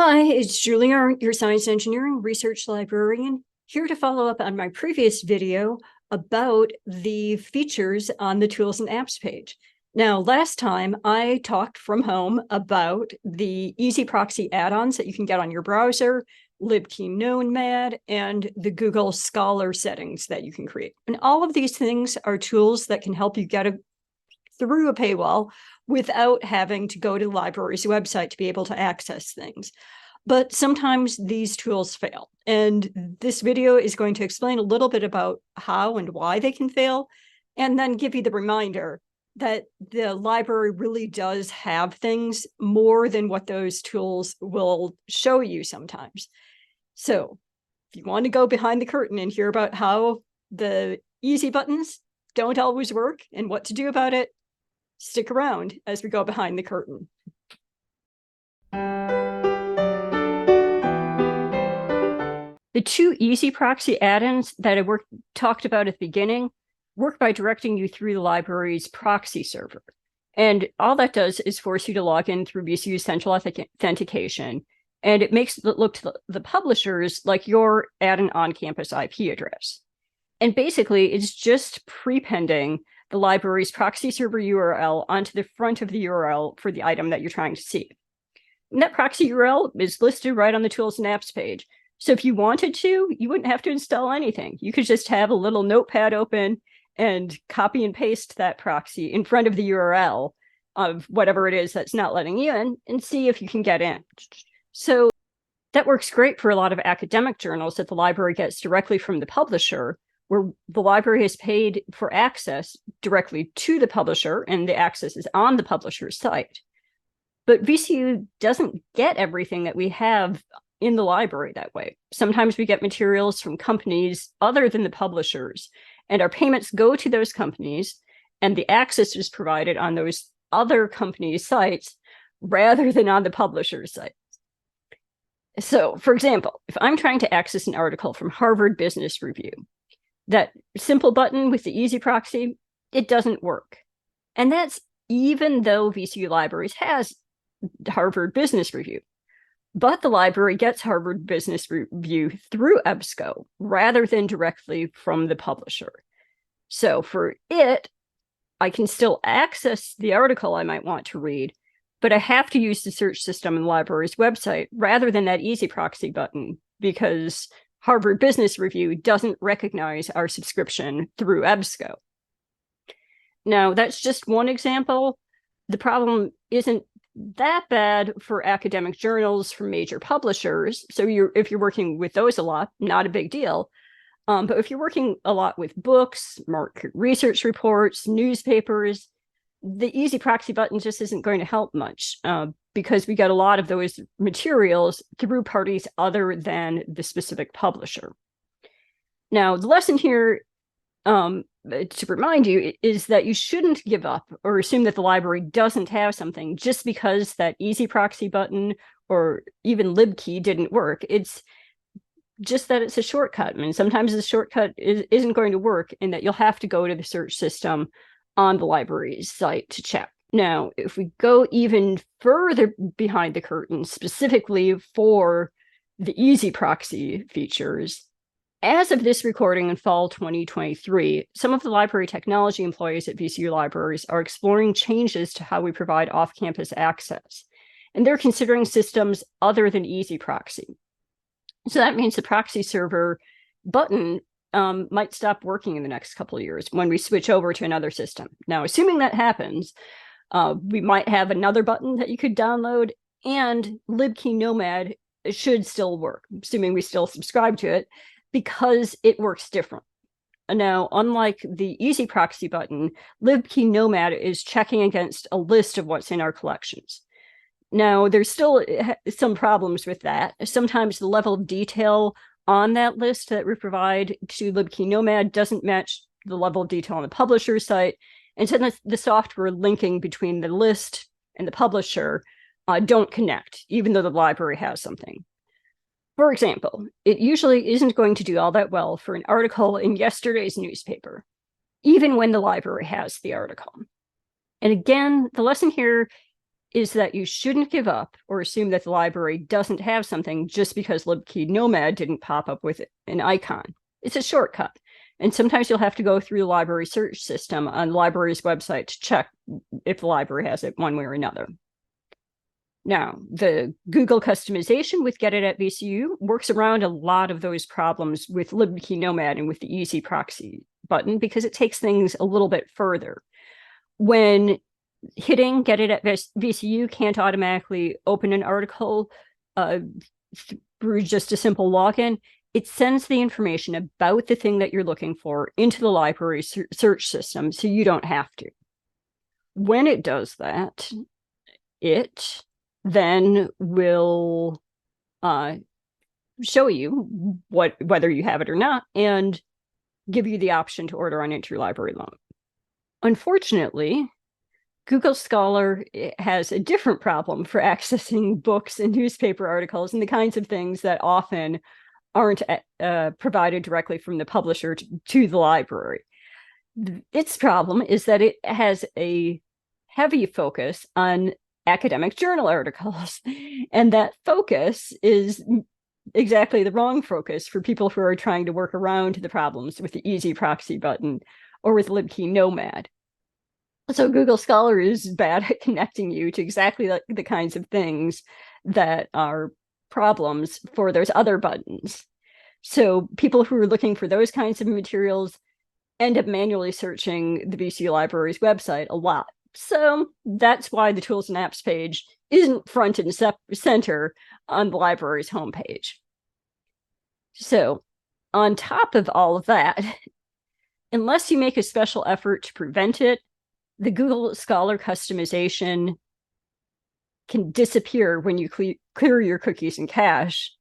Hi, it's Julie Arendt, your science engineering research librarian, here to follow up on my previous video about the features on the tools and apps page. Now, last time I talked from home about the easy proxy add-ons that you can get on your browser, LibKey Nomad, and the Google Scholar settings that you can create. And all of these things are tools that can help you get through a paywall without having to go to the library's website to be able to access things. But sometimes these tools fail. And this video is going to explain a little bit about how and why they can fail, and then give you the reminder that the library really does have things more than what those tools will show you sometimes. So if you want to go behind the curtain and hear about how the easy buttons don't always work and what to do about it, stick around as we go behind the curtain. The two easy proxy add-ins that I talked about at the beginning work by directing you through the library's proxy server. And all that does is force you to log in through VCU Central Authentication, and it makes it look to the publishers like you're at an on-campus IP address. And basically, it's just prepending the library's proxy server URL onto the front of the URL for the item that you're trying to see. And that proxy URL is listed right on the Tools and Apps page. So if you wanted to, you wouldn't have to install anything. You could just have a little notepad open and copy and paste that proxy in front of the URL of whatever it is that's not letting you in and see if you can get in. So that works great for a lot of academic journals that the library gets directly from the publisher, where the library has paid for access directly to the publisher and the access is on the publisher's site. But VCU doesn't get everything that we have in the library that way. Sometimes we get materials from companies other than the publishers, and our payments go to those companies, and the access is provided on those other companies' sites rather than on the publisher's sites. So, for example, if I'm trying to access an article from Harvard Business Review, that simple button with the easy proxy, it doesn't work. And that's even though VCU Libraries has Harvard Business Review. But the library gets Harvard Business Review through EBSCO rather than directly from the publisher. So for it, I can still access the article I might want to read, but I have to use the search system in the library's website rather than that easy proxy button, because Harvard Business Review doesn't recognize our subscription through EBSCO. Now, that's just one example. The problem isn't that bad for academic journals from major publishers. So if you're working with those a lot, not a big deal. But if you're working a lot with books, market research reports, newspapers, the easy proxy button just isn't going to help much because we get a lot of those materials through parties other than the specific publisher. Now, the lesson here to remind you is that you shouldn't give up or assume that the library doesn't have something just because that easy proxy button or even LibKey didn't work. It's just that it's a shortcut. I mean, sometimes the shortcut isn't going to work, and that you'll have to go to the search system on the library's site to check. Now, if we go even further behind the curtain, specifically for the easy proxy features, as of this recording in fall 2023, some of the library technology employees at VCU Libraries are exploring changes to how we provide off-campus access. And they're considering systems other than easy proxy. So that means the proxy server button might stop working in the next couple of years when we switch over to another system. Now, assuming that happens, we might have another button that you could download, and LibKey Nomad should still work, assuming we still subscribe to it, because it works different. Now, unlike the easy proxy button, LibKey Nomad is checking against a list of what's in our collections. Now, there's still some problems with that. Sometimes the level of detail on that list that we provide to LibKey Nomad doesn't match the level of detail on the publisher's site. And so the software linking between the list and the publisher don't connect, even though the library has something. For example, it usually isn't going to do all that well for an article in yesterday's newspaper, even when the library has the article. And again, the lesson here is that you shouldn't give up or assume that the library doesn't have something just because LibKey Nomad didn't pop up with an icon. It's a shortcut. And sometimes you'll have to go through the library search system on the library's website to check if the library has it one way or another. Now, the Google customization with Get It at VCU works around a lot of those problems with LibKey Nomad and with the Easy Proxy button because it takes things a little bit further. When hitting Get It at VCU can't automatically open an article through just a simple login, it sends the information about the thing that you're looking for into the library search system so you don't have to. When it does that, it then will show you whether you have it or not and give you the option to order on interlibrary loan. Unfortunately, Google Scholar has a different problem for accessing books and newspaper articles and the kinds of things that often aren't provided directly from the publisher to the library. Its problem is that it has a heavy focus on academic journal articles, and that focus is exactly the wrong focus for people who are trying to work around the problems with the Easy Proxy button or with LibKey Nomad. So Google Scholar is bad at connecting you to exactly the kinds of things that are problems for those other buttons. So people who are looking for those kinds of materials end up manually searching the VCU Libraries website a lot. So that's why the Tools and Apps page isn't front and center on the library's homepage. So on top of all of that, unless you make a special effort to prevent it, the Google Scholar customization can disappear when you clear your cookies and cache.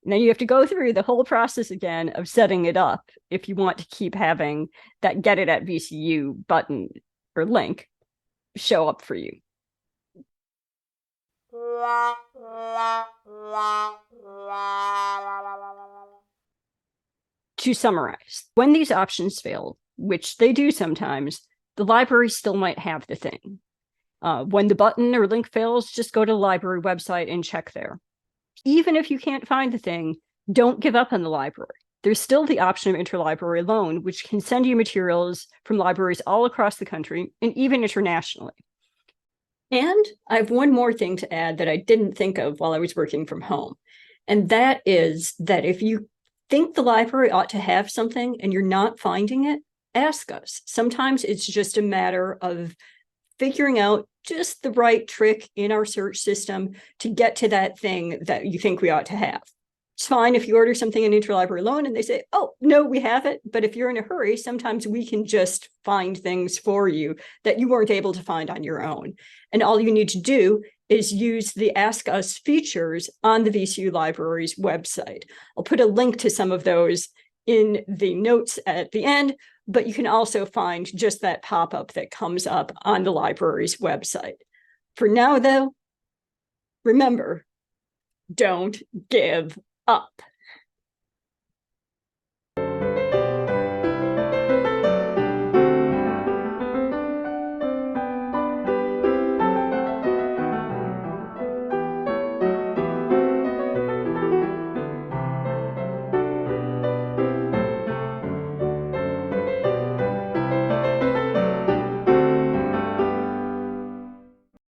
And then you have to go through the whole process again of setting it up if you want to keep having that Get It at VCU button or link show up for you. To summarize, when these options fail, which they do sometimes, the library still might have the thing. When the button or link fails, just go to the library website and check there. Even if you can't find the thing, don't give up on the library. There's still the option of interlibrary loan, which can send you materials from libraries all across the country and even internationally. And I have one more thing to add that I didn't think of while I was working from home. And that is that if you think the library ought to have something and you're not finding it, ask us. Sometimes it's just a matter of figuring out just the right trick in our search system to get to that thing that you think we ought to have. It's fine if you order something in interlibrary loan and they say, oh, no, we have it. But if you're in a hurry, sometimes we can just find things for you that you weren't able to find on your own. And all you need to do is use the Ask Us features on the VCU Libraries website. I'll put a link to some of those in the notes at the end, but you can also find just that pop-up that comes up on the library's website. For now, though, remember, don't give up.